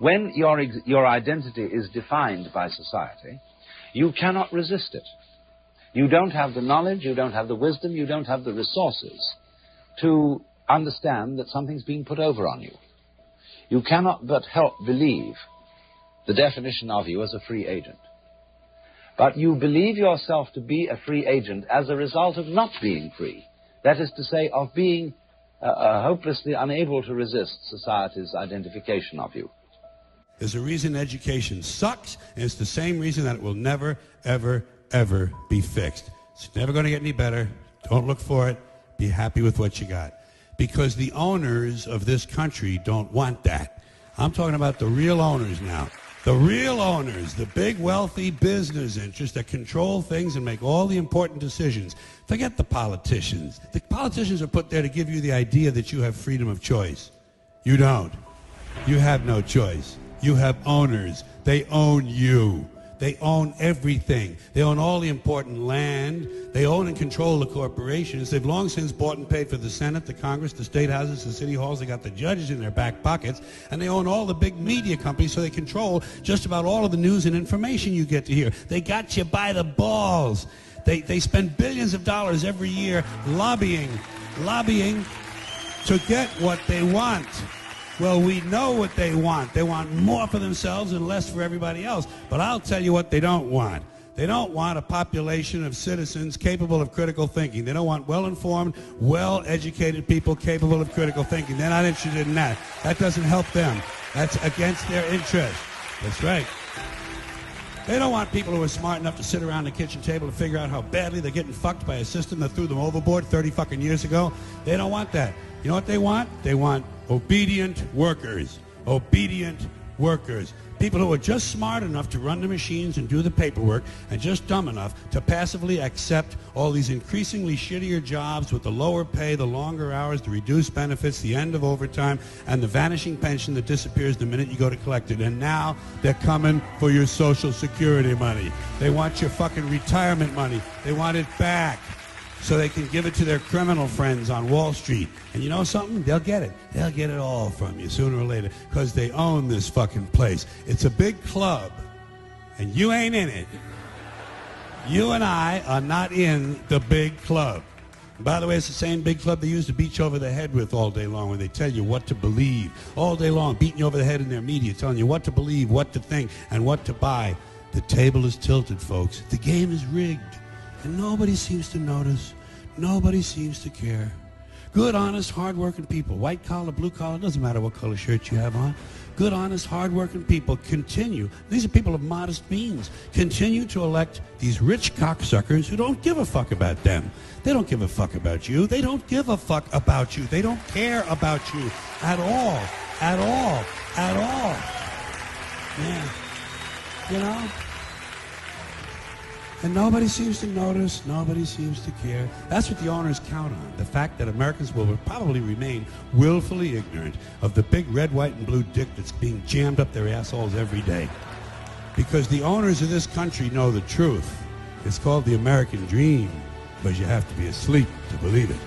When your identity is defined by society, you cannot resist it. You don't have the knowledge, you don't have the wisdom, you don't have the resources to understand that something's being put over on you. You cannot but help believe the definition of you as a free agent. But you believe yourself to be a free agent as a result of not being free. That is to say, of being hopelessly unable to resist society's identification of you. There's a reason education sucks, and it's the same reason that it will never, ever, ever be fixed. It's never going to get any better. Don't look for it. Be happy with what you got. Because the owners of this country don't want that. I'm talking about the real owners now. The real owners, the big wealthy business interests that control things and make all the important decisions. Forget the politicians. The politicians are put there to give you the idea that you have freedom of choice. You don't. You have no choice. You have owners. They own you. They own everything. They own all the important land. They own and control the corporations. They've long since bought and paid for the Senate, the Congress, the state houses, the city halls. They got the judges in their back pockets. And they own all the big media companies, so they control just about all of the news and information you get to hear. They got you by the balls. They spend billions of dollars every year lobbying to get what they want. Well, we know what they want. They want more for themselves and less for everybody else. But I'll tell you what they don't want. They don't want a population of citizens capable of critical thinking. They don't want well-informed, well-educated people capable of critical thinking. They're not interested in that. That doesn't help them. That's against their interest. That's right. They don't want people who are smart enough to sit around the kitchen table and figure out how badly they're getting fucked by a system that threw them overboard 30 fucking years ago. They don't want that. You know what they want? They want obedient workers. Obedient workers. People who are just smart enough to run the machines and do the paperwork and just dumb enough to passively accept all these increasingly shittier jobs with the lower pay, the longer hours, the reduced benefits, the end of overtime, and the vanishing pension that disappears the minute you go to collect it. And now they're coming for your Social Security money. They want your fucking retirement money. They want it back, so they can give it to their criminal friends on Wall Street. And you know something? They'll get it. They'll get it all from you sooner or later, because they own this fucking place. It's a big club, and you ain't in it. You and I are not in the big club. And by the way, it's the same big club they used to beat you over the head with all day long, when they tell you what to believe. All day long, beating you over the head in their media, telling you what to believe, what to think, and what to buy. The table is tilted, folks. The game is rigged. And nobody seems to notice. Nobody seems to care. Good, honest, hard-working people, white collar, blue collar, doesn't matter what color shirt you have on. Good, honest, hard-working people continue. These are people of modest means. Continue to elect these rich cocksuckers who don't give a fuck about them. They don't give a fuck about you. They don't give a fuck about you. They don't care about you at all. At all. At all. Yeah. You know? And nobody seems to notice, nobody seems to care. That's what the owners count on, the fact that Americans will probably remain willfully ignorant of the big red, white, and blue dick that's being jammed up their assholes every day. Because the owners of this country know the truth. It's called the American dream, but you have to be asleep to believe it.